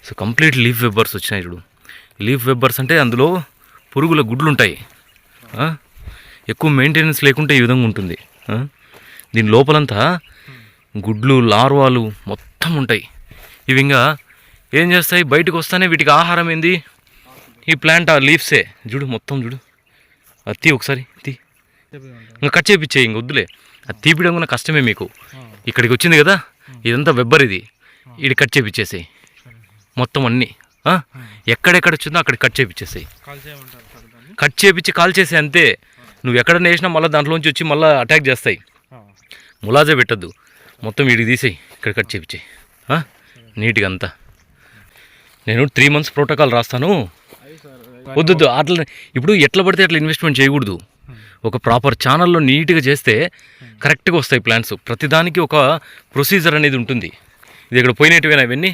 So complete leaf వెబ్బర్స్ వచ్చినాయి చూడు. Leaf వెబ్బర్స్ అంటే అందులో పురుగుల గుడ్లు ఉంటాయి. ఎక్కువ మెయింటెనెన్స్ లేకుంటే ఈ విధంగా ఉంటుంది. దీని లోపలంతా గుడ్లు లార్వాలు మొత్తం ఉంటాయి. ఇవి ఇంకా ఏం చేస్తాయి, బయటకు వస్తానే వీటికి ఆహారం ఏంది, ఈ ప్లాంట్ ఆ లీవ్సే. చూడు మొత్తం చూడు, అది తీ ఒకసారి తీ, ఇంకా కట్ చేయించే, ఇంక వద్దులే, అది తీపిడం కూడా కష్టమే మీకు. ఇక్కడికి వచ్చింది కదా, ఇదంతా వెబ్బర్, ఇది కట్ చేయించేసాయి మొత్తం అన్నీ. ఎక్కడెక్కడ వచ్చిందో అక్కడ కట్ చేయించేసాయి. కట్ చేయించి కాల్ చేసే అంతే. నువ్వు ఎక్కడ వేసినా మళ్ళీ దాంట్లోంచి వచ్చి మళ్ళీ అటాక్ చేస్తాయి. ములాజా పెట్టద్దు, మొత్తం వీడికి తీసేయి, ఇక్కడ కట్ చేయించాయి నీట్గా అంతా. నేను 3 months ప్రోటోకాల్ రాస్తాను. వద్దు అట్లా ఇప్పుడు ఎట్లా పడితే అట్లా ఇన్వెస్ట్మెంట్ చేయకూడదు. ఒక ప్రాపర్ ఛానల్లో నీట్గా చేస్తే కరెక్ట్గా వస్తాయి ప్లాన్స్. ప్రతిదానికి ఒక ప్రొసీజర్ అనేది ఉంటుంది. ఇది ఇక్కడ పోయినట్టువేనా ఇవన్నీ?